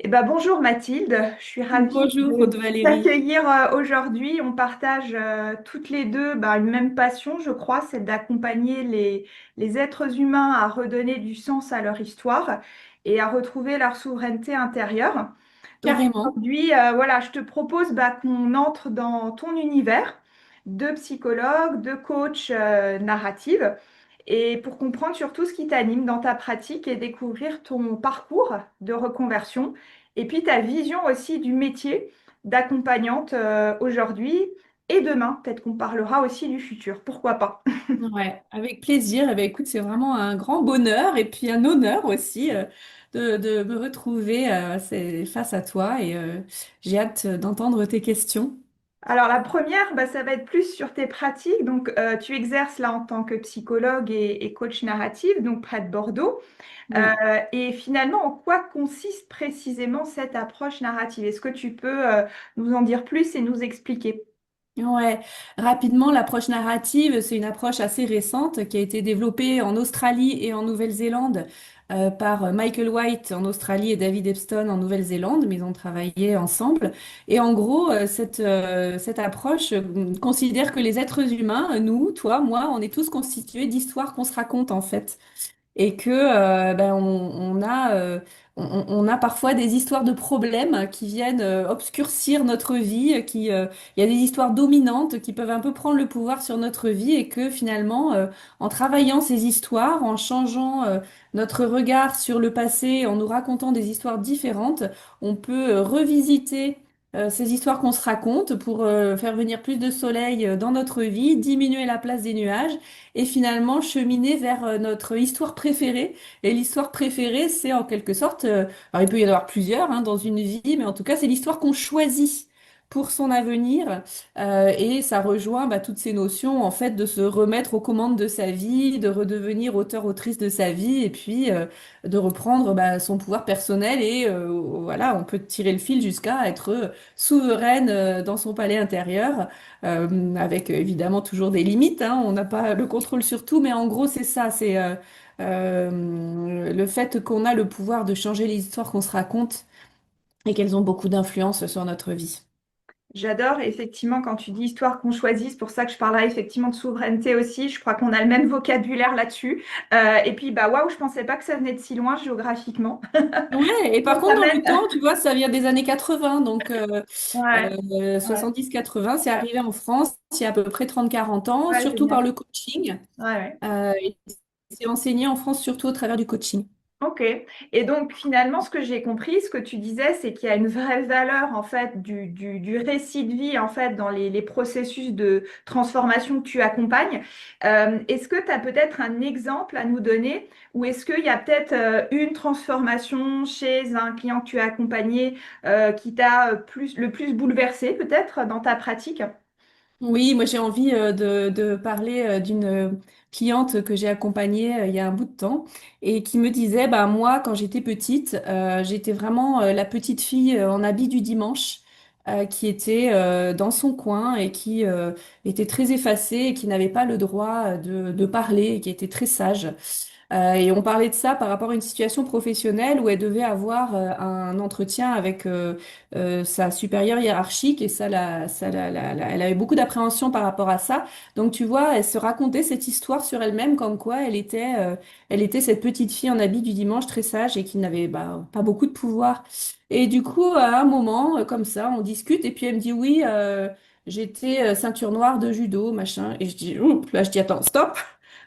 Eh ben, bonjour Mathilde, je suis ravie Bonjour, de Aude Valérie. t'accueillir aujourd'hui. On partage toutes les deux une même passion, je crois, c'est d'accompagner les êtres humains à redonner du sens à leur histoire et à retrouver leur souveraineté intérieure. Donc Carrément. aujourd'hui, voilà, je te propose qu'on entre dans ton univers de psychologue, de coach narrative, et pour comprendre surtout ce qui t'anime dans ta pratique et découvrir ton parcours de reconversion, et puis ta vision aussi du métier d'accompagnante aujourd'hui et demain. Peut-être qu'on parlera aussi du futur, pourquoi pas. Ouais, avec plaisir. Eh bien, écoute, c'est vraiment un grand bonheur et puis un honneur aussi de me retrouver face à toi et j'ai hâte d'entendre tes questions. Alors la première, ça va être plus sur tes pratiques. Donc tu exerces là en tant que psychologue et coach narrative, donc près de Bordeaux. Oui. Et finalement, en quoi consiste précisément cette approche narrative? Est-ce que tu peux nous en dire plus et nous expliquer? Ouais, rapidement, l'approche narrative, c'est une approche assez récente qui a été développée en Australie et en Nouvelle-Zélande par Michael White en Australie et David Epstein en Nouvelle-Zélande, mais ils ont travaillé ensemble. Et en gros, cette approche considère que les êtres humains, nous, toi, moi, on est tous constitués d'histoires qu'on se raconte en fait et que on a parfois des histoires de problèmes qui viennent obscurcir notre vie, il y a des histoires dominantes qui peuvent un peu prendre le pouvoir sur notre vie et que finalement, en travaillant ces histoires, en changeant notre regard sur le passé, en nous racontant des histoires différentes, on peut revisiter ces histoires qu'on se raconte pour faire venir plus de soleil dans notre vie, diminuer la place des nuages et finalement cheminer vers notre histoire préférée. Et l'histoire préférée, c'est en quelque sorte, alors il peut y en avoir plusieurs dans une vie, mais en tout cas, c'est l'histoire qu'on choisit pour son avenir. Et ça rejoint toutes ces notions, en fait, de se remettre aux commandes de sa vie, de redevenir auteur-autrice de sa vie, et puis de reprendre son pouvoir personnel. Et voilà, on peut tirer le fil jusqu'à être souveraine dans son palais intérieur avec évidemment toujours des limites, hein, on n'a pas le contrôle sur tout, mais en gros c'est ça, c'est le fait qu'on a le pouvoir de changer les histoires qu'on se raconte et qu'elles ont beaucoup d'influence sur notre vie. J'adore effectivement quand tu dis histoire qu'on choisit, c'est pour ça que je parlerai effectivement de souveraineté aussi. Je crois qu'on a le même vocabulaire là-dessus. Et puis waouh, je pensais pas que ça venait de si loin géographiquement. Ouais, et par Donc contre ça dans le m'aide. temps, tu vois, ça vient des années 80, donc Ouais, ouais, 70-80, c'est arrivé en France il y a à peu près 30-40 ans, ouais, surtout par génial. le coaching. Ouais, ouais. Et c'est enseigné en France surtout au travers du coaching. Ok. Et donc finalement, ce que j'ai compris, ce que tu disais, c'est qu'il y a une vraie valeur en fait du récit de vie en fait dans les processus de transformation que tu accompagnes. Est-ce que tu as peut-être un exemple à nous donner ou est-ce qu'il y a peut-être une transformation chez un client que tu as accompagné qui t'a le plus bouleversé peut-être dans ta pratique? Oui, moi j'ai envie de parler d'une cliente que j'ai accompagnée il y a un bout de temps et qui me disait, bah moi quand j'étais petite, j'étais vraiment la petite fille en habit du dimanche qui était dans son coin et qui était très effacée et qui n'avait pas le droit de parler et qui était très sage. Et on parlait de ça par rapport à une situation professionnelle où elle devait avoir un entretien avec sa supérieure hiérarchique et elle avait beaucoup d'appréhension par rapport à ça. Donc tu vois, elle se racontait cette histoire sur elle-même comme quoi elle était cette petite fille en habit du dimanche très sage et qui n'avait pas beaucoup de pouvoir. Et du coup, à un moment, comme ça, on discute et puis elle me dit oui, j'étais ceinture noire de judo, machin. Et je dis, oups, là je dis attends, stop.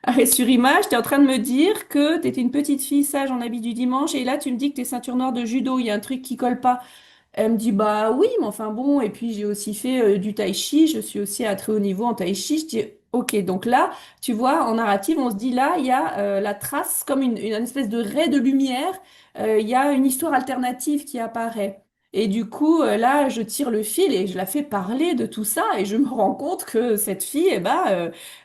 Arrêt sur image, tu es en train de me dire que tu étais une petite fille sage en habit du dimanche et là tu me dis que tu es ceinture noire de judo, il y a un truc qui colle pas. Elle me dit bah oui, mais enfin bon, et puis j'ai aussi fait du tai chi, je suis aussi à très haut niveau en tai chi. Je dis ok, donc là, tu vois, en narrative, on se dit là, il y a la trace comme une espèce de ray de lumière, il y a une histoire alternative qui apparaît. Et du coup, là, je tire le fil et je la fais parler de tout ça et je me rends compte que cette fille,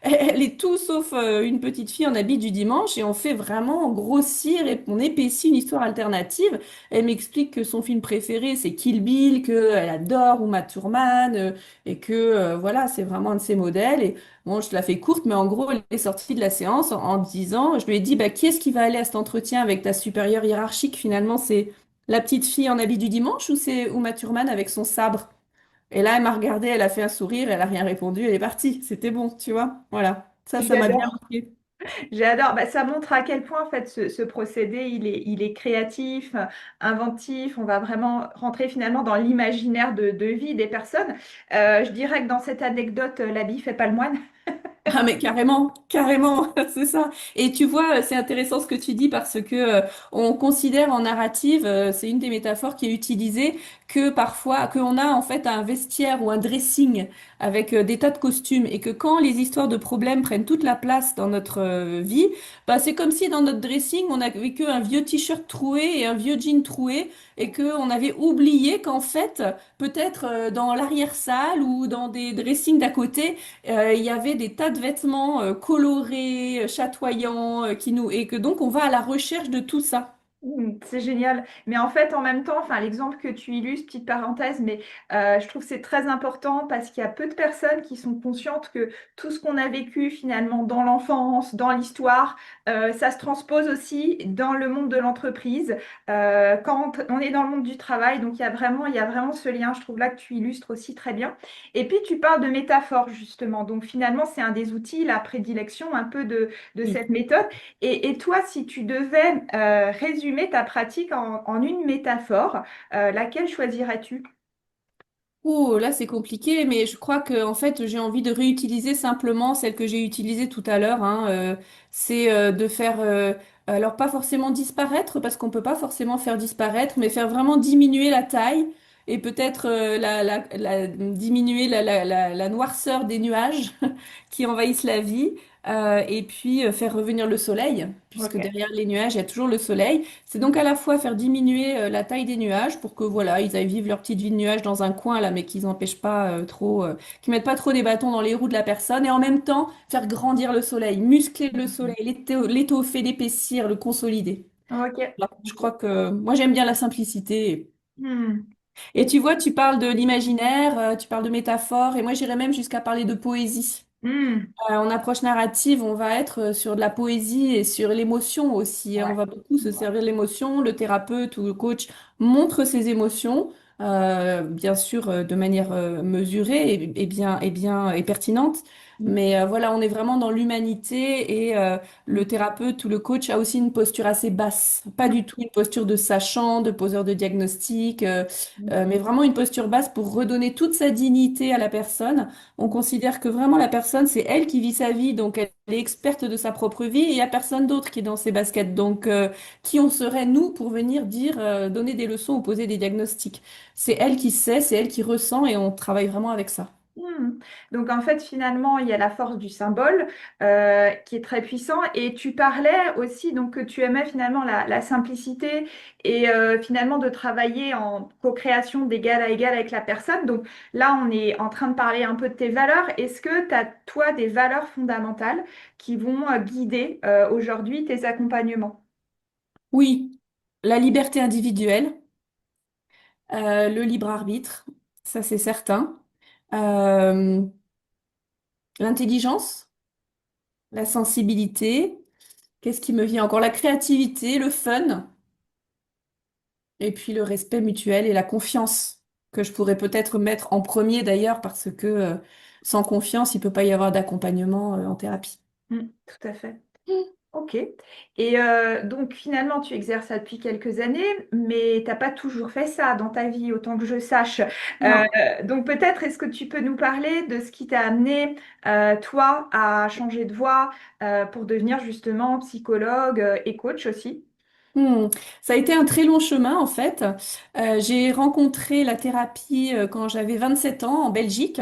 elle est tout sauf une petite fille en habit du dimanche et on fait vraiment grossir et on épaissit une histoire alternative. Elle m'explique que son film préféré, c'est Kill Bill, qu'elle adore Uma Thurman, et que voilà, c'est vraiment un de ses modèles. Et bon, je te la fais courte, mais en gros, elle est sortie de la séance en disant, je lui ai dit, bah, qui est-ce qui va aller à cet entretien avec ta supérieure hiérarchique? Finalement, La petite fille en habit du dimanche ou c'est Uma Thurman avec son sabre? Et là, elle m'a regardée, elle a fait un sourire, elle a rien répondu, elle est partie. C'était bon, tu vois. Voilà. Ça m'a bien J'adore. marqué. J'adore. Bah, ça montre à quel point en fait ce procédé il est créatif, inventif. On va vraiment rentrer finalement dans l'imaginaire de vie des personnes. Je dirais que dans cette anecdote, l'habit fait pas le moine. Ah mais carrément, carrément, c'est ça. Et tu vois, c'est intéressant ce que tu dis parce que on considère en narrative, c'est une des métaphores qui est utilisée, que parfois, qu'on a en fait un vestiaire ou un dressing avec des tas de costumes et que quand les histoires de problèmes prennent toute la place dans notre vie, bah c'est comme si dans notre dressing on avait que un vieux t-shirt troué et un vieux jean troué et que on avait oublié qu'en fait, peut-être dans l'arrière-salle ou dans des dressings d'à côté il y avait des tas de vêtements colorés, chatoyants, et que donc on va à la recherche de tout ça. C'est génial. Mais en fait, en même temps, enfin, l'exemple que tu illustres, petite parenthèse, mais je trouve que c'est très important parce qu'il y a peu de personnes qui sont conscientes que tout ce qu'on a vécu finalement dans l'enfance, dans l'histoire, ça se transpose aussi dans le monde de l'entreprise, quand on est dans le monde du travail. Donc, il y a vraiment ce lien, je trouve là que tu illustres aussi très bien. Et puis, tu parles de métaphore, justement. Donc, finalement, c'est un des outils, la prédilection un peu de Oui. cette méthode. Et toi, si tu devais résumer ta pratique en une métaphore, laquelle choisirais-tu? Oh, là c'est compliqué, mais je crois que en fait j'ai envie de réutiliser simplement celle que j'ai utilisée tout à l'heure. Hein, c'est de faire, alors pas forcément disparaître parce qu'on peut pas forcément faire disparaître, mais faire vraiment diminuer la taille et peut-être diminuer la noirceur des nuages qui envahissent la vie, et puis faire revenir le soleil, puisque Ok. derrière les nuages il y a toujours le soleil. C'est donc à la fois faire diminuer la taille des nuages pour que voilà, ils aillent vivre leur petite vie de nuages dans un coin là, mais qu'ils n'empêchent pas trop, qu'ils mettent pas trop des bâtons dans les roues de la personne, et en même temps faire grandir le soleil, muscler le soleil, l'étoffer, l'épaissir, le consolider. Ok. Voilà. Je crois que moi j'aime bien la simplicité. Hmm. Et tu vois, tu parles de l'imaginaire, tu parles de métaphore, et moi j'irais même jusqu'à parler de poésie. Hmm. En approche narrative, on va être sur de la poésie et sur l'émotion aussi, hein. On Ouais. va beaucoup se servir de l'émotion. Le thérapeute ou le coach montre ses émotions, bien sûr de manière mesurée et pertinente. Hmm. Mais voilà, on est vraiment dans l'humanité et le thérapeute ou le coach a aussi une posture assez basse. Pas du tout une posture de sachant, de poseur de diagnostic, mais vraiment une posture basse pour redonner toute sa dignité à la personne. On considère que vraiment la personne, c'est elle qui vit sa vie, donc elle est experte de sa propre vie et il n'y a personne d'autre qui est dans ses baskets. Donc, qui on serait, nous, pour venir dire, donner des leçons ou poser des diagnostics? C'est elle qui sait, c'est elle qui ressent et on travaille vraiment avec ça. Hmm. Donc en fait finalement il y a la force du symbole qui est très puissant et tu parlais aussi donc que tu aimais finalement la simplicité et finalement de travailler en co-création d'égal à égal avec la personne. Donc là on est en train de parler un peu de tes valeurs. Est-ce que tu as toi des valeurs fondamentales qui vont guider aujourd'hui tes accompagnements? Oui, la liberté individuelle, le libre arbitre, ça c'est certain. Euh, L'intelligence, la sensibilité, qu'est-ce qui me vient encore? La créativité, le fun. Et puis le respect mutuel et la confiance, que je pourrais peut-être mettre en premier d'ailleurs, parce que sans confiance, il peut pas y avoir d'accompagnement en thérapie. Hmm, tout à fait. Ok. Et donc finalement, tu exerces ça depuis quelques années, mais t'as pas toujours fait ça dans ta vie, autant que je sache. Euh, Non. donc peut-être est-ce que tu peux nous parler de ce qui t'a amené, toi, à changer de voie, pour devenir justement psychologue, et coach aussi? Hmm. Ça a été un très long chemin en fait. J'ai rencontré la thérapie quand j'avais 27 ans en Belgique.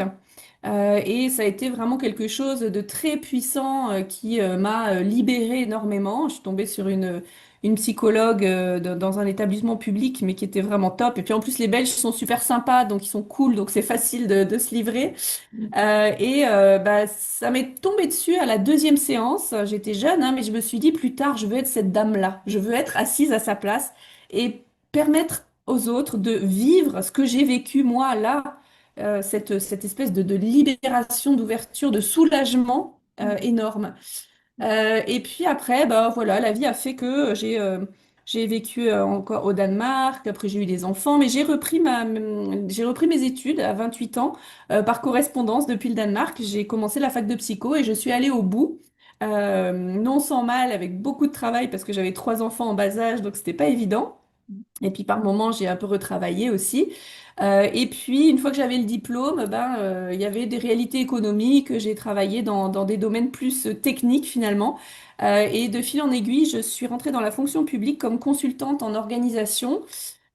Et ça a été vraiment quelque chose de très puissant qui m'a libérée énormément. Je suis tombée sur une psychologue dans un établissement public, mais qui était vraiment top. Et puis en plus, les Belges sont super sympas, donc ils sont cool, donc c'est facile de se livrer. Bah, ça m'est tombé dessus à la deuxième séance. J'étais jeune, hein, mais je me suis dit plus tard, je veux être cette dame-là. Je veux être assise à sa place et permettre aux autres de vivre ce que j'ai vécu moi là, cette espèce de libération, d'ouverture, de soulagement énorme. Et puis après, bah voilà, la vie a fait que j'ai J'ai vécu encore au Danemark, après j'ai eu des enfants, mais j'ai repris mes études à 28 ans par correspondance depuis le Danemark. J'ai commencé la fac de psycho et je suis allée au bout, non sans mal, avec beaucoup de travail parce que j'avais 3 enfants en bas âge, donc c'était pas évident. Et puis par moments, j'ai un peu retravaillé aussi. Et puis, une fois que j'avais le diplôme, il y avait des réalités économiques. J'ai travaillé dans des domaines plus techniques finalement. Et de fil en aiguille, je suis rentrée dans la fonction publique comme consultante en organisation.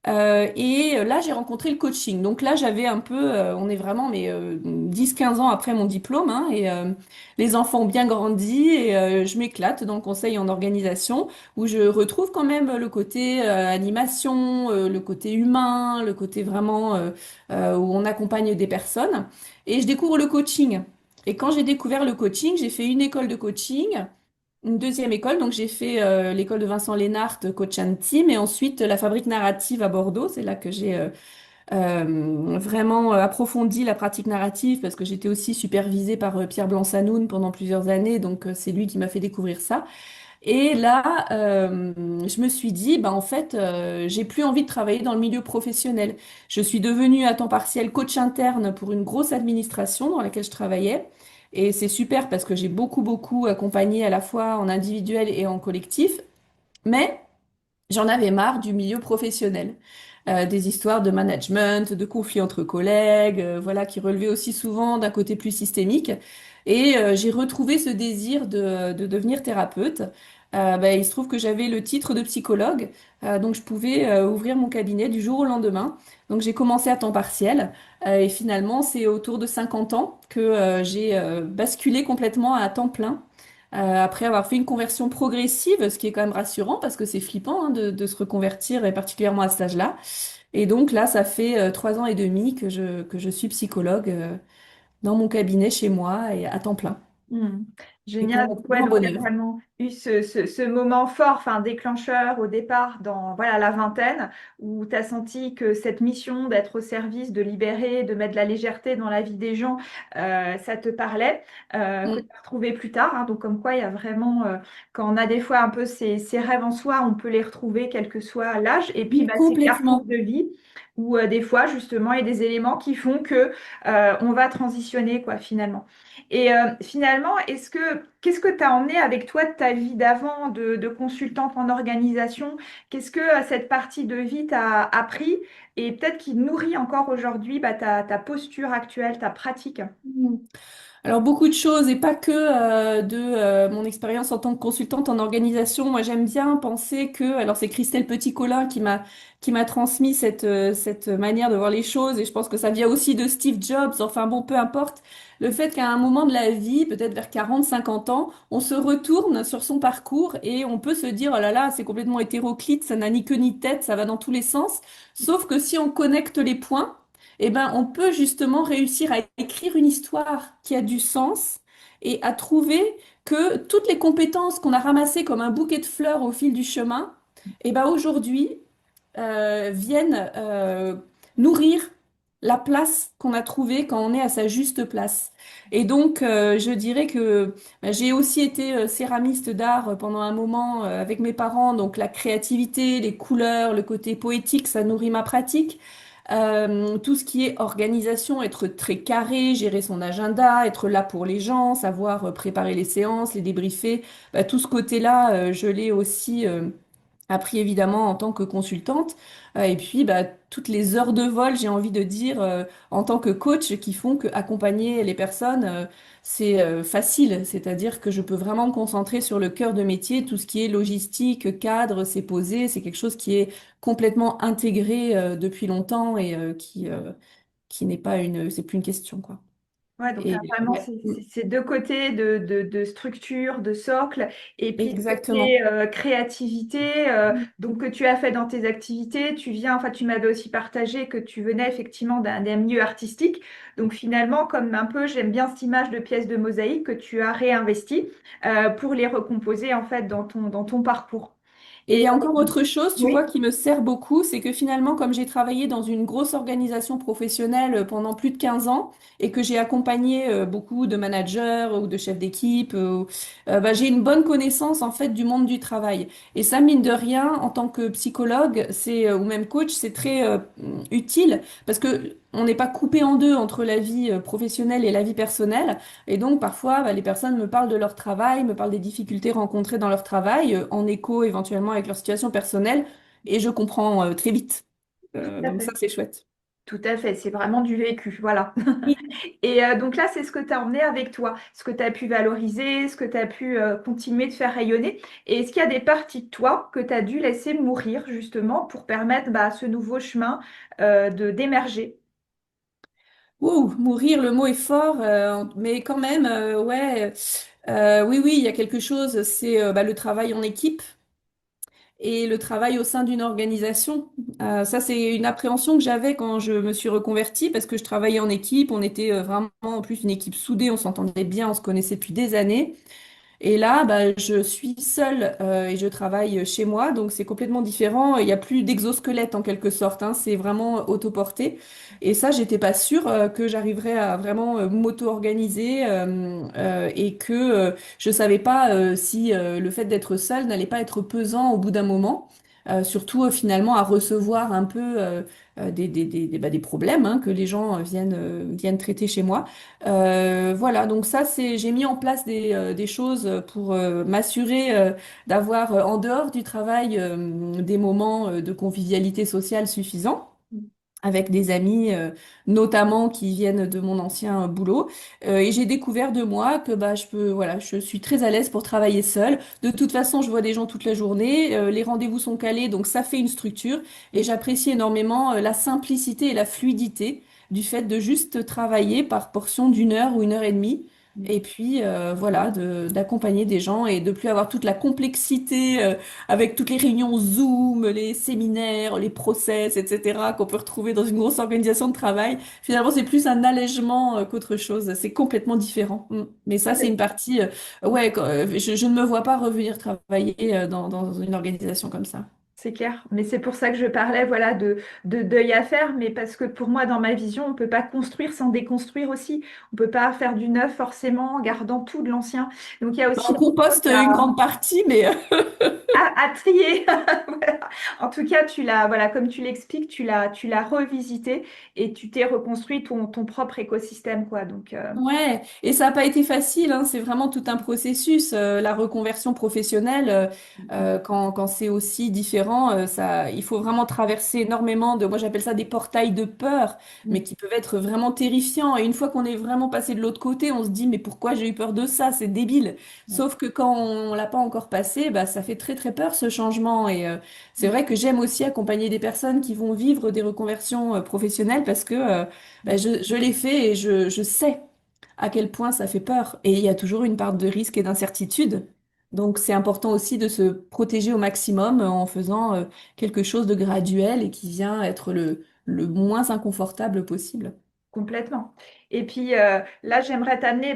Et là, j'ai rencontré le coaching. Donc là, j'avais un peu, on est vraiment 10-15 ans après mon diplôme, hein, et les enfants ont bien grandi et je m'éclate dans le conseil en organisation où je retrouve quand même le côté animation, le côté humain, le côté vraiment où on accompagne des personnes. Et je découvre le coaching. Et quand j'ai découvert le coaching, j'ai fait une école de coaching. Une deuxième école, donc j'ai fait l'école de Vincent Lénart, coach and team, et ensuite la fabrique narrative à Bordeaux. C'est là que j'ai vraiment approfondi la pratique narrative parce que j'étais aussi supervisée par Pierre Blanc-Sanoun pendant plusieurs années, donc c'est lui qui m'a fait découvrir ça. Et là, je me suis dit, bah, en fait, j'ai plus envie de travailler dans le milieu professionnel. Je suis devenue à temps partiel coach interne pour une grosse administration dans laquelle je travaillais. Et c'est super parce que j'ai beaucoup accompagné à la fois en individuel et en collectif. Mais j'en avais marre du milieu professionnel. Des histoires de management, de conflits entre collègues, voilà, qui relevaient aussi souvent d'un côté plus systémique. Et j'ai retrouvé ce désir de devenir thérapeute. Il se trouve que j'avais le titre de psychologue, donc je pouvais ouvrir mon cabinet du jour au lendemain. Donc j'ai commencé à temps partiel et finalement c'est autour de 50 ans que j'ai basculé complètement à temps plein après avoir fait une conversion progressive, ce qui est quand même rassurant parce que c'est flippant hein, de se reconvertir, et particulièrement à cet âge-là. Et donc là, ça fait 3 ans et demi que je suis psychologue dans mon cabinet chez moi et à temps plein. Hmm. Et pour Génial. mon Donc, plus ouais, grand donc il y a bonheur. vraiment eu ce moment fort, enfin déclencheur au départ dans voilà, la vingtaine, où tu as senti que cette mission d'être au service, de libérer, de mettre de la légèreté dans la vie des gens, ça te parlait, que tu Mm. as retrouvé plus tard. Hein. Donc comme quoi, il y a vraiment, quand on a des fois un peu ces rêves en soi, on peut les retrouver quel que soit l'âge. Et puis Oui, bah, ces carrefours complètement. de vie, où des fois, justement, il y a des éléments qui font que on va transitionner, quoi, finalement. Et finalement, qu'est-ce que tu as emmené avec toi de ta vie d'avant de consultante en organisation? Qu'est-ce que cette partie de vie t'a appris et peut-être qui nourrit encore aujourd'hui bah, ta posture actuelle, ta pratique? Mm. Alors beaucoup de choses et pas que de mon expérience en tant que consultante en organisation. Moi j'aime bien penser que, alors c'est Christelle Petit-Colin qui m'a transmis cette manière de voir les choses et je pense que ça vient aussi de Steve Jobs. Enfin bon, peu importe. Le fait qu'à un moment de la vie, peut-être vers 40-50 ans, on se retourne sur son parcours et on peut se dire, oh là là, c'est complètement hétéroclite, ça n'a ni queue ni tête, ça va dans tous les sens. Sauf que si on connecte les points, eh ben, on peut justement réussir à écrire une histoire qui a du sens et à trouver que toutes les compétences qu'on a ramassées comme un bouquet de fleurs au fil du chemin, eh ben, aujourd'hui, viennent nourrir la place qu'on a trouvée quand on est à sa juste place. Et donc, je dirais que j'ai aussi été céramiste d'art pendant un moment avec mes parents, donc la créativité, les couleurs, le côté poétique, ça nourrit ma pratique. Tout ce qui est organisation, être très carré, gérer son agenda, être là pour les gens, savoir préparer les séances, les débriefer, tout ce côté-là, je l'ai aussi appris évidemment en tant que consultante. Et puis, toutes les heures de vol, j'ai envie de dire, en tant que coach, qui font que accompagner les personnes, c'est facile. C'est-à-dire que je peux vraiment me concentrer sur le cœur de métier, tout ce qui est logistique, cadre, c'est posé, c'est quelque chose qui est complètement intégré depuis longtemps et qui n'est pas c'est plus une question, quoi. Ouais, donc tu as Et vraiment ouais, ces deux côtés de structure, de socle, et puis le côté exactement. créativité, donc que tu as fait dans tes activités. Tu viens, enfin, tu m'avais aussi partagé que tu venais effectivement d'un milieu artistique. Donc finalement, comme un peu, j'aime bien cette image de pièce de mosaïque que tu as réinvesti pour les recomposer en fait dans ton parcours. Et il y a encore autre chose, tu vois, Oui, qui me sert beaucoup, c'est que finalement, comme j'ai travaillé dans une grosse organisation professionnelle pendant plus de 15 ans et que j'ai accompagné beaucoup de managers ou de chefs d'équipe, bah, j'ai une bonne connaissance en fait du monde du travail. Et ça, mine de rien, en tant que psychologue, ou même coach, c'est très utile parce que on n'est pas coupé en deux entre la vie professionnelle et la vie personnelle. Et donc, parfois, bah, les personnes me parlent de leur travail, me parlent des difficultés rencontrées dans leur travail, en écho éventuellement avec leur situation personnelle, et je comprends très vite. tout à Donc ça, fait. c'est chouette. Tout à fait, c'est vraiment du vécu, voilà. Oui. Et donc là, c'est ce que tu as emmené avec toi, ce que tu as pu valoriser, ce que tu as pu continuer de faire rayonner. Et est-ce qu'il y a des parties de toi que tu as dû laisser mourir justement pour permettre à ce nouveau chemin de d'émerger? Ouh, mourir, le mot est fort, mais quand même, ouais, oui, oui, il y a quelque chose, c'est bah, le travail en équipe et le travail au sein d'une organisation. Ça, c'est une appréhension que j'avais quand je me suis reconvertie parce que je travaillais en équipe, on était vraiment en plus une équipe soudée, on s'entendait bien, on se connaissait depuis des années. Et là, bah, je suis seule et je travaille chez moi, donc c'est complètement différent. Il n'y a plus d'exosquelette en quelque sorte, hein, c'est vraiment autoporté. Et ça, j'étais pas sûre que j'arriverais à vraiment m'auto-organiser et que je savais pas si le fait d'être seule n'allait pas être pesant au bout d'un moment. Surtout finalement à recevoir un peu des problèmes hein, que les gens viennent traiter chez moi. Voilà, donc ça, j'ai mis en place des choses pour m'assurer d'avoir, en dehors du travail, des moments de convivialité sociale suffisants. Avec des amis, notamment qui viennent de mon ancien boulot. Et j'ai découvert de moi que bah, voilà, je suis très à l'aise pour travailler seule. De toute façon, je vois des gens toute la journée. Les rendez-vous sont calés, donc ça fait une structure. Et j'apprécie énormément la simplicité et la fluidité du fait de juste travailler par portion d'une heure ou une heure et demie. Et puis voilà, d'accompagner des gens et de plus avoir toute la complexité avec toutes les réunions Zoom, les séminaires, les process, etc., qu'on peut retrouver dans une grosse organisation de travail. Finalement, c'est plus un allègement qu'autre chose. C'est complètement différent. Mm. Mais ça, c'est une partie, ouais, je ne me vois pas revenir travailler dans une organisation comme ça. C'est clair, mais c'est pour ça que je parlais voilà, de deuil à faire, mais parce que pour moi, dans ma vision, on ne peut pas construire sans déconstruire aussi. On ne peut pas faire du neuf forcément en gardant tout de l'ancien. Donc il y a On aussi composte une grande partie, mais à trier. Voilà. En tout cas, voilà, comme tu l'expliques, tu l'as revisité et tu t'es reconstruit ton propre écosystème, quoi. Donc, ouais, et ça n'a pas été facile, hein, c'est vraiment tout un processus. La reconversion professionnelle, quand c'est aussi différent, il faut vraiment traverser énormément de, moi j'appelle ça des portails de peur, mais qui peuvent être vraiment terrifiants. Et une fois qu'on est vraiment passé de l'autre côté, on se dit, mais pourquoi j'ai eu peur de ça? C'est débile. Sauf que quand on l'a pas encore passé, bah, ça fait très très peur ce changement. Et c'est vrai que j'aime aussi accompagner des personnes qui vont vivre des reconversions professionnelles parce que bah, je l'ai fait et je sais à quel point ça fait peur. Et il y a toujours une part de risque et d'incertitude. Donc c'est important aussi de se protéger au maximum en faisant quelque chose de graduel et qui vient être le moins inconfortable possible. complètement. Et puis là, j'aimerais t'amener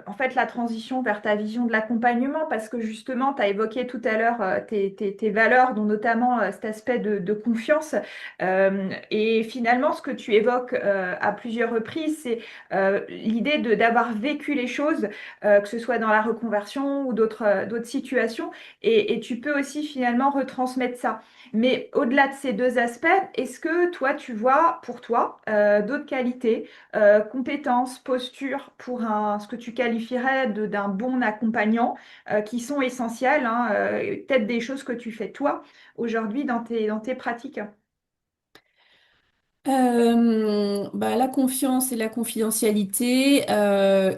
en fait, la transition vers ta vision de l'accompagnement, parce que justement, tu as évoqué tout à l'heure tes valeurs, dont notamment cet aspect de confiance. Et finalement, ce que tu évoques à plusieurs reprises, c'est l'idée d'avoir vécu les choses, que ce soit dans la reconversion ou d'autres situations. Et tu peux aussi finalement retransmettre ça. Mais au-delà de ces deux aspects, est-ce que toi, tu vois pour toi d'autres qualités, compétences, posture pour ce que tu qualifierais d'un bon accompagnant qui sont essentielles, hein, peut-être des choses que tu fais toi aujourd'hui dans tes pratiques? Bah, la confiance et la confidentialité,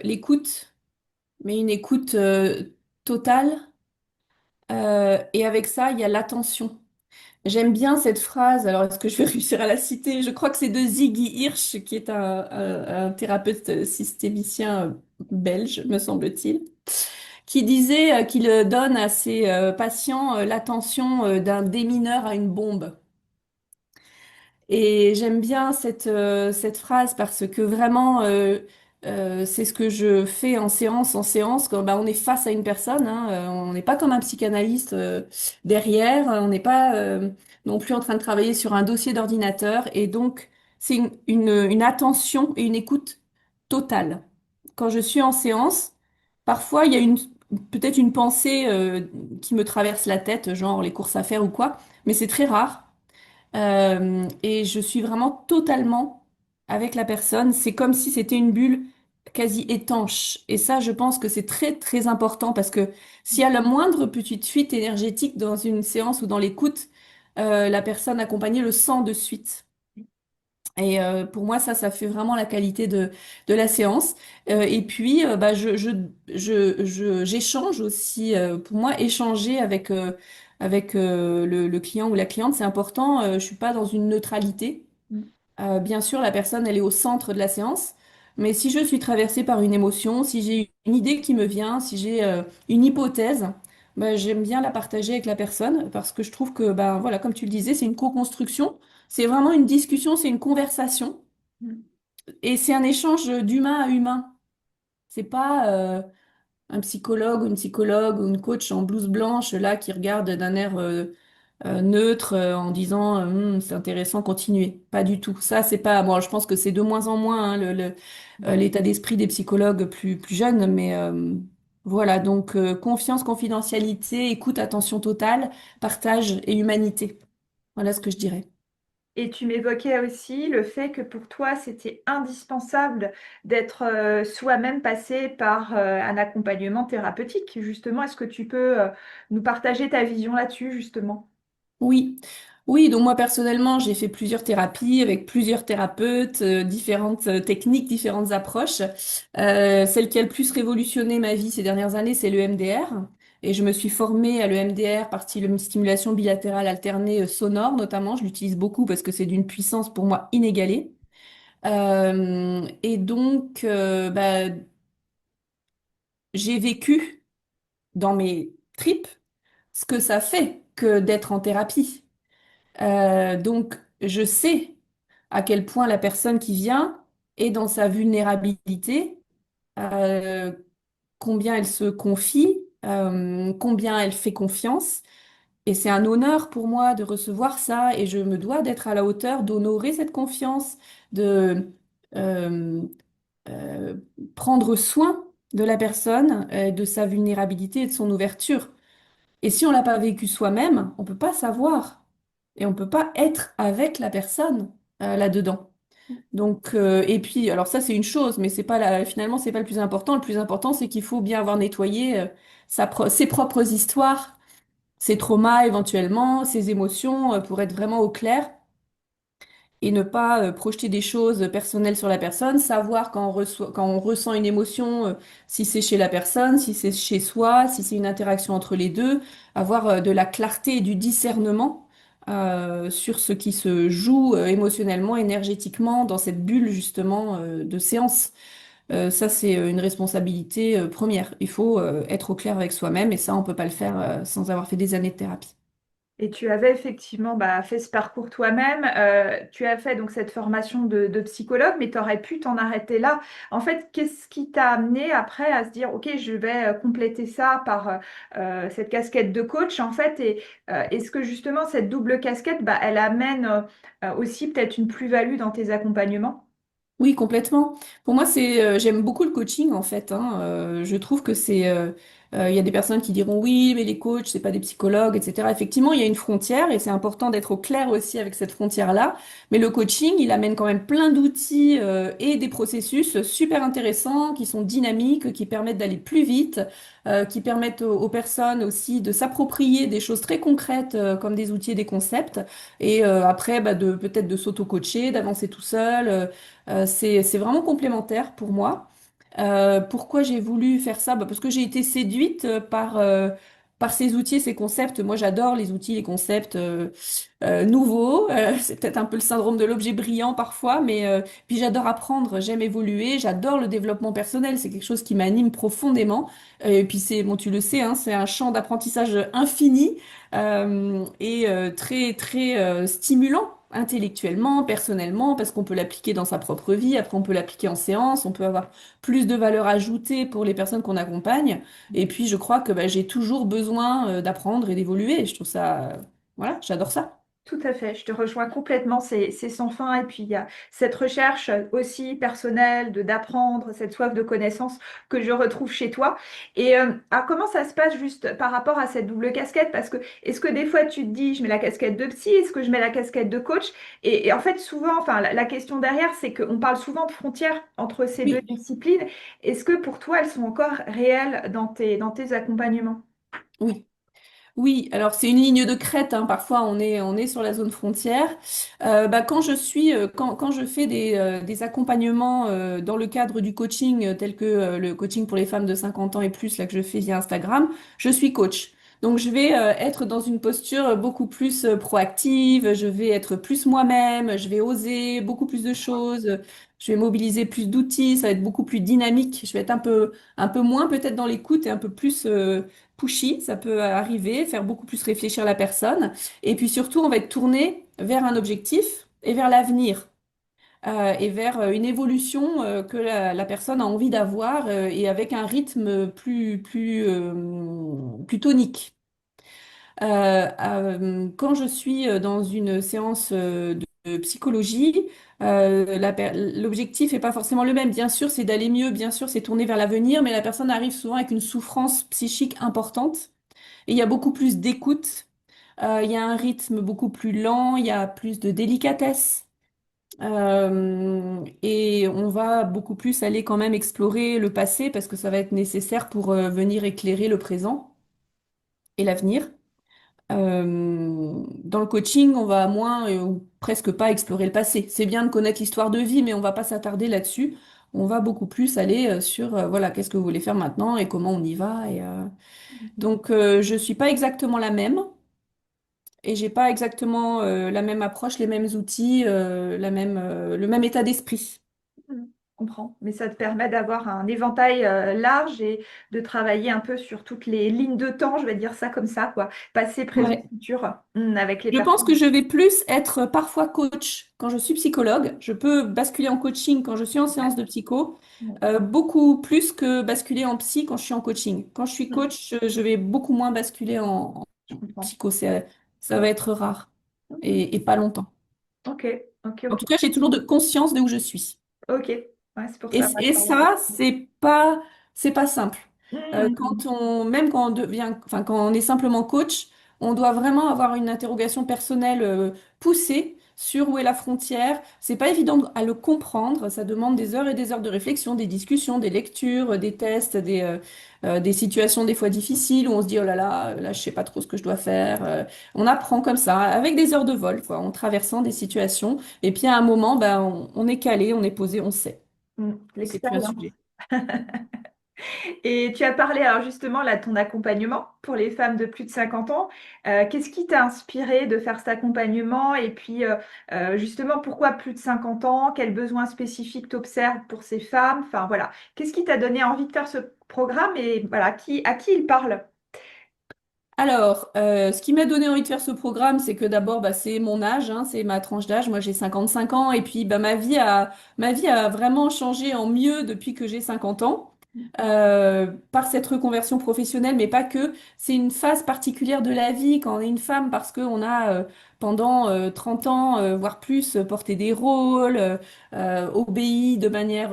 l'écoute, mais une écoute totale. Et avec ça, il y a l'attention. J'aime bien cette phrase, alors est-ce que je vais réussir à la citer? Je crois que c'est de Ziggy Hirsch, qui est un thérapeute systémicien belge, me semble-t-il, qui disait qu'il donne à ses patients l'attention d'un démineur à une bombe. Et j'aime bien cette phrase parce que vraiment, c'est ce que je fais en séance. En séance, quand bah, on est face à une personne, hein, on n'est pas comme un psychanalyste derrière, on n'est pas non plus en train de travailler sur un dossier d'ordinateur. Et donc, c'est une attention et une écoute totale. Quand je suis en séance, parfois il y a peut-être une pensée qui me traverse la tête, genre les courses à faire ou quoi, mais c'est très rare. Et je suis vraiment totalement avec la personne. C'est comme si c'était une bulle quasi étanche. Et ça, je pense que c'est très, très important parce que s'il y a la moindre petite fuite énergétique dans une séance ou dans l'écoute, la personne accompagnée le sent de suite. Et pour moi, ça fait vraiment la qualité de la séance. Et puis, bah, j'échange aussi. Pour moi, échanger avec le client ou la cliente, c'est important. Je suis pas dans une neutralité. Bien sûr, la personne, elle est au centre de la séance. Mais si je suis traversée par une émotion, si j'ai une idée qui me vient, si j'ai une hypothèse, bah, j'aime bien la partager avec la personne parce que je trouve que, bah, voilà, comme tu le disais, c'est une co-construction. C'est vraiment une discussion, c'est une conversation et c'est un échange d'humain à humain. C'est pas un psychologue ou une psychologue ou une coach en blouse blanche là qui regarde d'un air neutre en disant c'est intéressant, continuez. Pas du tout. Ça, c'est pas. Bon, je pense que c'est de moins en moins hein, l'état d'esprit des psychologues plus jeunes, mais voilà. Donc confiance, confidentialité, écoute, attention totale, partage et humanité. Voilà ce que je dirais. Et tu m'évoquais aussi le fait que pour toi, c'était indispensable d'être soi-même passé par un accompagnement thérapeutique. Justement, est-ce que tu peux nous partager ta vision là-dessus, justement? Oui, oui, donc moi personnellement, j'ai fait plusieurs thérapies avec plusieurs thérapeutes, différentes techniques, différentes approches. Celle qui a le plus révolutionné ma vie ces dernières années, c'est le MDR. Et je me suis formée à le MDR, partie de stimulation bilatérale alternée sonore notamment. Je l'utilise beaucoup parce que c'est d'une puissance pour moi inégalée. Et donc, bah, j'ai vécu dans mes tripes ce que ça fait que d'être en thérapie. Donc, je sais à quel point la personne qui vient est dans sa vulnérabilité, euh, combien elle se confie, combien elle fait confiance. Et c'est un honneur pour moi de recevoir ça et je me dois d'être à la hauteur, d'honorer cette confiance, de euh, euh, prendre soin de la personne, de sa vulnérabilité et de son ouverture. Et si on l'a pas vécu soi-même, on peut pas savoir et on peut pas être avec la personne là-dedans. Donc et puis alors ça c'est une chose, mais c'est pas finalement c'est pas le plus important. Le plus important c'est qu'il faut bien avoir nettoyé ses propres histoires, ses traumas éventuellement, ses émotions pour être vraiment au clair et ne pas projeter des choses personnelles sur la personne, savoir quand on ressent une émotion, si c'est chez la personne, si c'est chez soi, si c'est une interaction entre les deux, avoir de la clarté et du discernement sur ce qui se joue émotionnellement, énergétiquement dans cette bulle justement de séance. Ça, c'est une responsabilité première. Il faut être au clair avec soi-même et ça, on peut pas le faire sans avoir fait des années de thérapie. Et tu avais effectivement fait ce parcours toi-même. Tu as fait donc cette formation de psychologue, mais tu aurais pu t'en arrêter là. En fait, qu'est-ce qui t'a amené après à se dire, OK, je vais compléter ça par cette casquette de coach, en fait, et est-ce que justement cette double casquette, elle amène aussi peut-être une plus-value dans tes accompagnements? Oui, complètement. Pour moi, j'aime beaucoup le coaching en fait, hein. Je trouve que il y a des personnes qui diront oui, mais les coachs, c'est pas des psychologues, etc. Effectivement, il y a une frontière et c'est important d'être au clair aussi avec cette frontière-là. Mais le coaching, il amène quand même plein d'outils et des processus super intéressants qui sont dynamiques, qui permettent d'aller plus vite, qui permettent aux personnes aussi de s'approprier des choses très concrètes comme des outils et des concepts. Et après, bah, de peut-être de s'auto-coacher, d'avancer tout seul. C'est vraiment complémentaire pour moi. Pourquoi j'ai voulu faire ça? Bah, parce que j'ai été séduite par ces outils et ces concepts. Moi, j'adore les outils, les concepts nouveaux. C'est peut-être un peu le syndrome de l'objet brillant parfois, mais puis j'adore apprendre, j'aime évoluer, j'adore le développement personnel. C'est quelque chose qui m'anime profondément. Et puis bon, tu le sais, hein, c'est un champ d'apprentissage infini et très très stimulant. intellectuellement, personnellement, parce qu'on peut l'appliquer dans sa propre vie, après on peut l'appliquer en séance, on peut avoir plus de valeur ajoutée pour les personnes qu'on accompagne. Et puis je crois que bah, j'ai toujours besoin d'apprendre et d'évoluer. Je trouve ça, voilà, j'adore ça. Tout à fait, je te rejoins complètement, c'est sans fin. Et puis il y a cette recherche aussi personnelle de d'apprendre, cette soif de connaissance que je retrouve chez toi. Et alors comment ça se passe juste par rapport à cette double casquette? Parce que est-ce que des fois tu te dis, je mets la casquette de psy, est-ce que je mets la casquette de coach? Et en fait, souvent, enfin, la question derrière, c'est qu'on parle souvent de frontières entre ces deux Oui. disciplines. Est-ce que pour toi, elles sont encore réelles dans tes accompagnements? Oui. Oui, alors c'est une ligne de crête, hein. Parfois on est sur la zone frontière. Bah, quand je fais des accompagnements dans le cadre du coaching, tel que le coaching pour les femmes de 50 ans et plus, là que je fais via Instagram, je suis coach. Donc je vais être dans une posture beaucoup plus proactive, je vais être plus moi-même, je vais oser beaucoup plus de choses, je vais mobiliser plus d'outils, ça va être beaucoup plus dynamique, je vais être un peu moins peut-être dans l'écoute et un peu plus pushy, ça peut arriver, faire beaucoup plus réfléchir la personne. Et puis surtout, on va être tourné vers un objectif et vers l'avenir. Et vers une évolution que la personne a envie d'avoir et avec un rythme plus tonique. Quand je suis dans une séance de psychologie, l'objectif n'est pas forcément le même. Bien sûr, c'est d'aller mieux, bien sûr, c'est tourner vers l'avenir, mais la personne arrive souvent avec une souffrance psychique importante. Et il y a beaucoup plus d'écoute, il y a un rythme beaucoup plus lent, il y a plus de délicatesse. Et on va beaucoup plus aller quand même explorer le passé parce que ça va être nécessaire pour venir éclairer le présent et l'avenir. Dans le coaching, on va moins ou presque pas explorer le passé. C'est bien de connaître l'histoire de vie, mais on va pas s'attarder là-dessus. On va beaucoup plus aller sur voilà, qu'est-ce que vous voulez faire maintenant et comment on y va. Donc, je suis pas exactement la même. Et j'ai pas exactement la même approche, les mêmes outils, le même état d'esprit. Je comprends, mais ça te permet d'avoir un éventail large et de travailler un peu sur toutes les lignes de temps, je vais dire ça comme ça, quoi. Passé, présent, Ouais. futur, avec les Je pense que personnes. je vais plus être parfois coach quand je suis psychologue. Je peux basculer en coaching quand je suis en Ouais, séance de psycho, ouais, beaucoup plus que basculer en psy quand je suis en coaching. Quand je suis mm, coach, je vais beaucoup moins basculer je en comprends. psycho. Ça va être rare Mhm. et pas longtemps. Ok, ok, En ok, tout cas, j'ai toujours de conscience de où je suis. ok. Ouais, c'est pour ça, moi, je Et parle. ça, c'est pas simple. Mhm. Même quand on devient, enfin, quand on est simplement coach, on doit vraiment avoir une interrogation personnelle poussée sur où est la frontière. C'est pas évident à le comprendre. Ça demande des heures et des heures de réflexion, des discussions, des lectures, des tests, des situations des fois difficiles où on se dit, oh là, je sais pas trop ce que je dois faire. On apprend comme ça, avec des heures de vol, quoi, en traversant des situations. Et puis à un moment, ben, on est calé, on est posé, on sait. C'est plus un L'expérience. sujet. Et tu as parlé alors justement là de ton accompagnement pour les femmes de plus de 50 ans. Qu'est-ce qui t'a inspiré de faire cet accompagnement? Et puis justement, pourquoi plus de 50 ans? Quels besoins spécifiques t'observes pour ces femmes? Enfin voilà, qu'est-ce qui t'a donné envie de faire ce programme et voilà, à qui il parle? Alors, ce qui m'a donné envie de faire ce programme, c'est que d'abord, bah, c'est mon âge, hein, c'est ma tranche d'âge. Moi, j'ai 55 ans et puis bah, ma vie a vraiment changé en mieux depuis que j'ai 50 ans. Par cette reconversion professionnelle, mais pas que. C'est une phase particulière de la vie quand on est une femme parce qu'on a pendant 30 ans, voire plus, porté des rôles, obéi de manière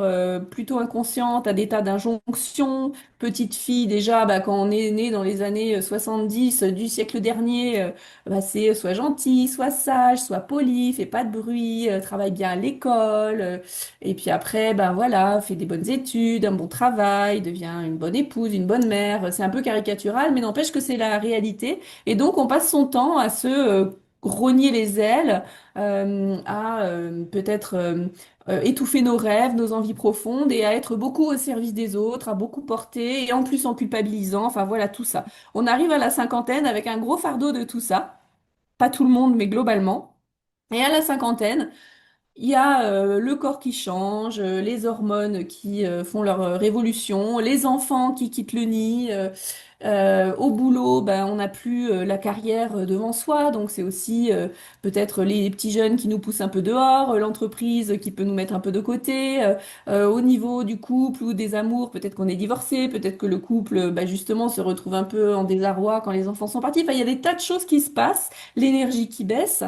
plutôt inconsciente à des tas d'injonctions. Petite fille, déjà, bah, quand on est né dans les années 70 du siècle dernier, bah, c'est sois gentil, sois sage, sois poli, fais pas de bruit, travaille bien à l'école. Et puis après, ben voilà, fais des bonnes études, un bon travail, deviens une bonne épouse, une bonne mère. C'est un peu caricatural, mais n'empêche que c'est la réalité. Et donc, on passe son temps à se rogner les ailes, à peut-être étouffer nos rêves, nos envies profondes et à être beaucoup au service des autres, à beaucoup porter et en plus en culpabilisant. Enfin, voilà, tout ça. On arrive à la cinquantaine avec un gros fardeau de tout ça. Pas tout le monde, mais globalement. Et à la cinquantaine, il y a le corps qui change, les hormones qui font leur révolution, les enfants qui quittent le nid, Au boulot, ben, on n'a plus la carrière devant soi, donc c'est aussi peut-être les petits jeunes qui nous poussent un peu dehors, l'entreprise qui peut nous mettre un peu de côté. Au niveau du couple ou des amours, peut-être qu'on est divorcé, peut-être que le couple, bah, justement, se retrouve un peu en désarroi quand les enfants sont partis. Enfin, il y a des tas de choses qui se passent, l'énergie qui baisse.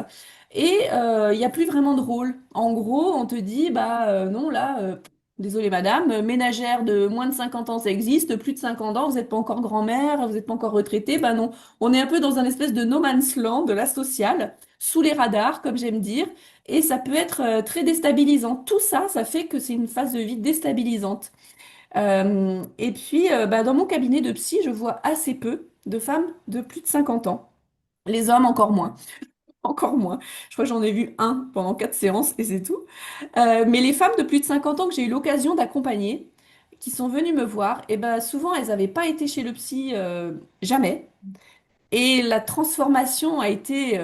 Et il n'y a plus vraiment de rôle. En gros, on te dit, bah non, là, désolée madame, ménagère de moins de 50 ans, ça existe, plus de 50 ans, vous n'êtes pas encore grand-mère, vous n'êtes pas encore retraitée. Bah non, on est un peu dans un espèce de no man's land, de la sociale, sous les radars, comme j'aime dire, et ça peut être très déstabilisant. Tout ça, ça fait que c'est une phase de vie déstabilisante. Et puis, bah, dans mon cabinet de psy, je vois assez peu de femmes de plus de 50 ans. Les hommes, encore moins. Encore moins. Je crois que j'en ai vu un pendant 4 séances et c'est tout. Mais les femmes de plus de 50 ans que j'ai eu l'occasion d'accompagner, qui sont venues me voir, et ben souvent elles n'avaient pas été chez le psy jamais. Et la transformation a été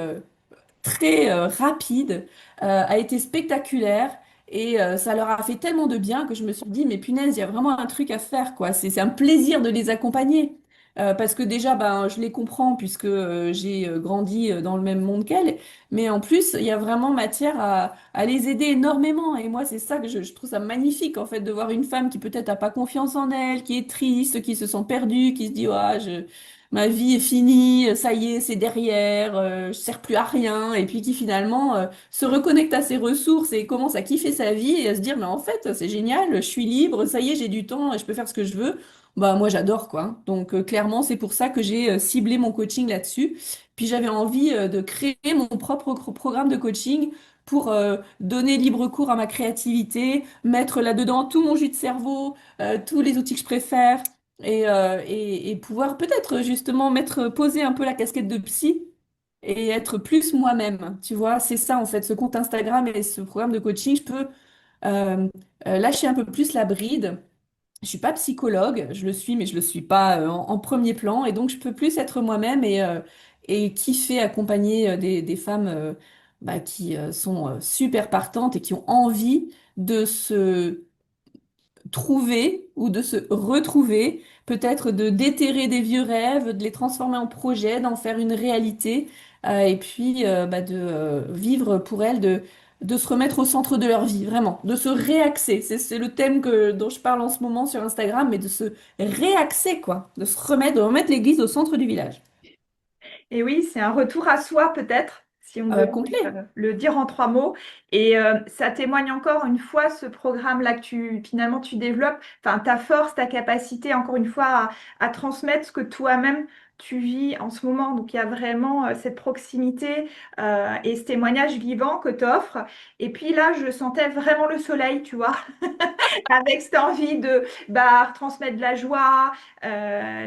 très rapide, a été spectaculaire et ça leur a fait tellement de bien que je me suis dit, mais punaise, il y a vraiment un truc à faire, quoi. C'est un plaisir de les accompagner. Parce que déjà, ben, je les comprends puisque j'ai grandi dans le même monde qu'elles, mais en plus, il y a vraiment matière à les aider énormément. Et moi, c'est ça que je trouve ça magnifique, en fait, de voir une femme qui peut-être n'a pas confiance en elle, qui est triste, qui se sent perdue, qui se dit, ah, ma vie est finie, ça y est, c'est derrière, je sers plus à rien, et puis qui finalement se reconnecte à ses ressources et commence à kiffer sa vie et à se dire, mais en fait, c'est génial, je suis libre, ça y est, j'ai du temps et je peux faire ce que je veux. Bah moi j'adore quoi. Donc clairement c'est pour ça que j'ai ciblé mon coaching là-dessus. Puis j'avais envie de créer mon propre programme de coaching pour donner libre cours à ma créativité, mettre là-dedans tout mon jus de cerveau, tous les outils que je préfère et pouvoir peut-être justement poser un peu la casquette de psy et être plus moi-même. Tu vois, c'est ça en fait, ce compte Instagram et ce programme de coaching, je peux euh, lâcher un peu plus la bride. Je suis pas psychologue, je le suis, mais je le suis pas en premier plan, et donc je peux plus être moi-même et kiffer accompagner des femmes bah, qui sont super partantes et qui ont envie de se trouver ou de se retrouver, peut-être de déterrer des vieux rêves, de les transformer en projets, d'en faire une réalité, et puis bah, de vivre pour elles, de se remettre au centre de leur vie, vraiment, de se réaxer. C'est le thème dont je parle en ce moment sur Instagram, mais de se réaxer, quoi, de remettre l'église au centre du village. Et oui, c'est un retour à soi peut-être, si on devait Complet. le dire en 3 mots. Et ça témoigne encore une fois, ce programme-là que finalement tu développes, enfin ta force, ta capacité, encore une fois, à transmettre ce que toi-même tu vis en ce moment. Donc il y a vraiment cette proximité et ce témoignage vivant que tu offres. Et puis là, je sentais vraiment le soleil, tu vois, avec cette envie de bah, transmettre de la joie,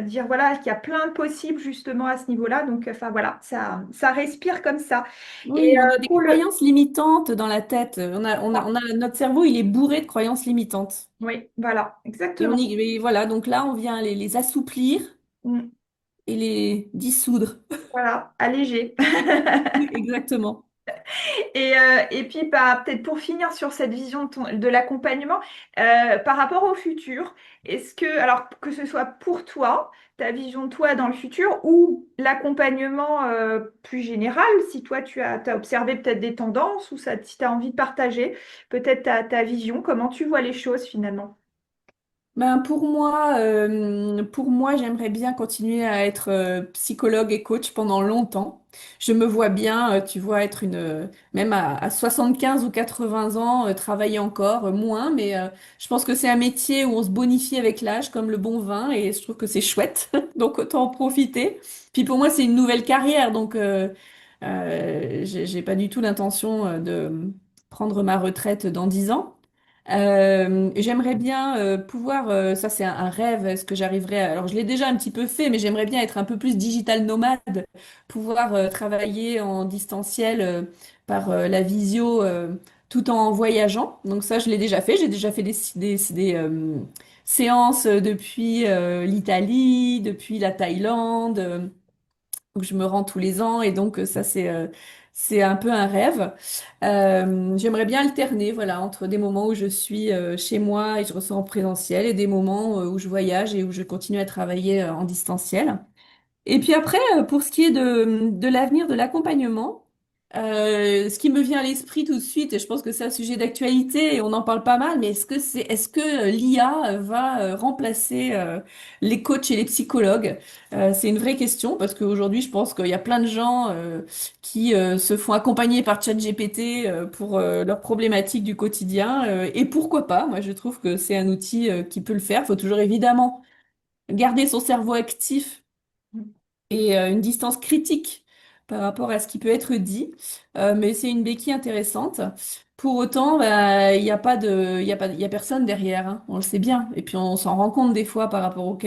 dire voilà qu'il y a plein de possibles justement à ce niveau-là. Donc, enfin voilà, ça respire comme ça. Et Oui, on a des pour le... croyances limitantes dans la tête. Notre cerveau, il est bourré de croyances limitantes. Oui, voilà, Et exactement. et voilà, donc là, on vient les assouplir Mm, et les dissoudre. voilà, allégé. Oui, exactement. Et puis, bah, peut-être pour finir sur cette vision de l'accompagnement, par rapport au futur, est-ce que, alors que ce soit pour toi, ta vision de toi dans le futur ou l'accompagnement plus général, si toi t'as observé peut-être des tendances ou ça, si tu as envie de partager peut-être ta vision, comment tu vois les choses finalement? Ben, pour moi, j'aimerais bien continuer à être psychologue et coach pendant longtemps. Je me vois bien, tu vois, être même à 75 ou 80 ans, travailler encore, moins, mais je pense que c'est un métier où on se bonifie avec l'âge, comme le bon vin, et je trouve que c'est chouette, donc autant en profiter. Puis pour moi, c'est une nouvelle carrière, donc j'ai pas du tout l'intention de prendre ma retraite dans 10 ans. J'aimerais bien pouvoir, ça c'est un rêve, est-ce que j'arriverai alors je l'ai déjà un petit peu fait, mais j'aimerais bien être un peu plus digital nomade, pouvoir travailler en distanciel par la visio tout en voyageant. Donc ça je l'ai déjà fait, j'ai déjà fait des séances depuis l'Italie, depuis la Thaïlande, où je me rends tous les ans et donc ça c'est C'est un peu un rêve. J'aimerais bien alterner, voilà, entre des moments où je suis chez moi et je ressens en présentiel et des moments où je voyage et où je continue à travailler en distanciel. Et puis après, pour ce qui est de l'avenir de l'accompagnement, ce qui me vient à l'esprit tout de suite, et je pense que c'est un sujet d'actualité et on en parle pas mal, mais est-ce que l'IA va remplacer les coachs et les psychologues? C'est une vraie question parce qu'aujourd'hui, je pense qu'il y a plein de gens qui se font accompagner par ChatGPT pour leurs problématiques du quotidien. Et pourquoi pas? Moi, je trouve que c'est un outil qui peut le faire. Il faut toujours évidemment garder son cerveau actif et une distance critique par rapport à ce qui peut être dit, mais c'est une béquille intéressante. Pour autant, bah, il y a pas de, il y a pas, il y a personne derrière, hein, on le sait bien. Et puis on s'en rend compte des fois par rapport aux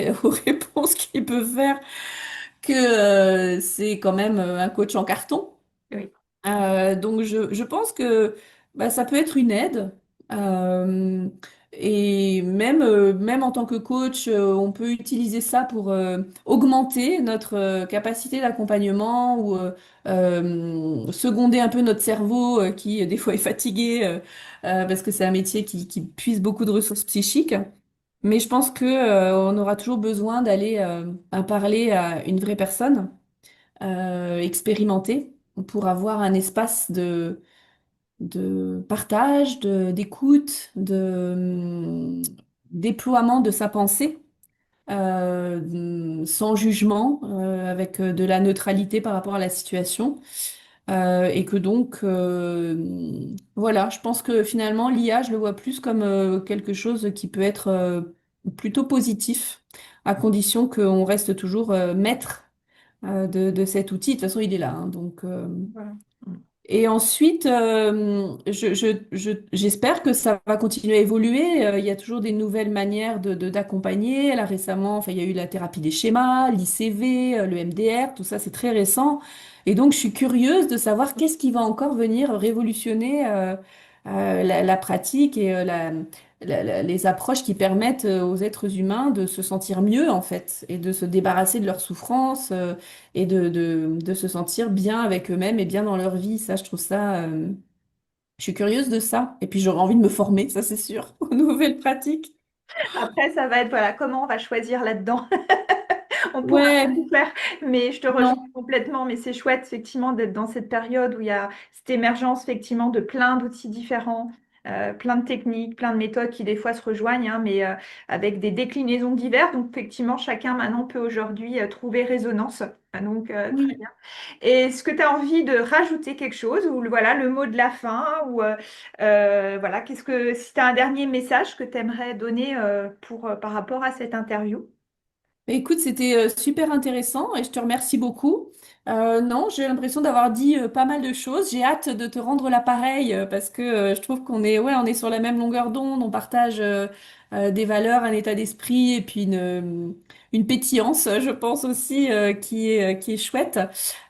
réponses qu'il peut faire que c'est quand même un coach en carton. Oui. Donc je pense que bah, ça peut être une aide. Euh, et même en tant que coach, on peut utiliser ça pour augmenter notre capacité d'accompagnement ou seconder un peu notre cerveau qui des fois est fatigué parce que c'est un métier qui puise beaucoup de ressources psychiques. Mais je pense que on aura toujours besoin d'aller à parler à une vraie personne expérimentée pour avoir un espace de partage, d'écoute, déploiement de sa pensée, sans jugement, avec de la neutralité par rapport à la situation. Et que donc, voilà, je pense que finalement, l'IA, je le vois plus comme quelque chose qui peut être plutôt positif, à condition qu'on reste toujours maître de cet outil. De toute façon, il est là, hein, donc, Voilà. et ensuite, j'espère que ça va continuer à évoluer. Il y a toujours des nouvelles manières d'accompagner. Là, récemment, enfin, il y a eu la thérapie des schémas, l'ICV, le MDR, tout ça, c'est très récent. Et donc, je suis curieuse de savoir qu'est-ce qui va encore venir révolutionner la pratique et les approches qui permettent aux êtres humains de se sentir mieux, en fait, et de se débarrasser de leurs souffrances et de se sentir bien avec eux-mêmes et bien dans leur vie. Ça, je trouve ça, je suis curieuse de ça. Et puis j'aurais envie de me former, ça c'est sûr, aux nouvelles pratiques. Après, ça va être, voilà, comment on va choisir là-dedans. On pourra pas Ouais, tout faire, mais je te rejoins non, complètement. Mais c'est chouette, effectivement, d'être dans cette période où il y a cette émergence, effectivement, de plein d'outils différents, plein de techniques, plein de méthodes qui, des fois, se rejoignent, hein, mais avec des déclinaisons diverses. Donc, effectivement, chacun, maintenant, peut aujourd'hui trouver résonance. Donc, très oui. bien. Et est-ce que tu as envie de rajouter quelque chose, ou voilà, le mot de la fin, ou voilà, si tu as un dernier message que tu aimerais donner par rapport à cette interview? Bah, écoute, c'était super intéressant et je te remercie beaucoup. Non, j'ai l'impression d'avoir dit pas mal de choses. J'ai hâte de te rendre l'appareil parce que je trouve ouais, on est sur la même longueur d'onde, on partage des valeurs, un état d'esprit et puis une pétillance, je pense aussi, qui est chouette.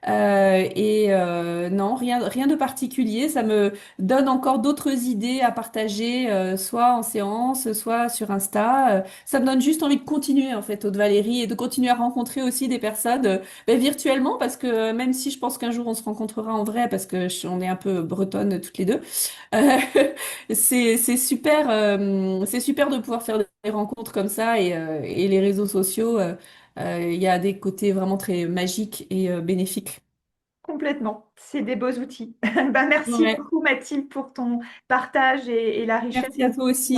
Non, rien de particulier. Ça me donne encore d'autres idées à partager, soit en séance, soit sur Insta. Ça me donne juste envie de continuer en fait, Aude Valérie, et de continuer à rencontrer aussi des personnes ben, virtuellement, parce que même si je pense qu'un jour on se rencontrera en vrai, parce que on est un peu bretonnes toutes les deux, euh, c'est super de pouvoir faire des rencontres comme ça et les réseaux sociaux. Il y a des côtés vraiment très magiques et bénéfiques. Complètement, c'est des beaux outils. Ben, merci Ouais. beaucoup Mathilde pour ton partage et la richesse Merci à toi dans aussi.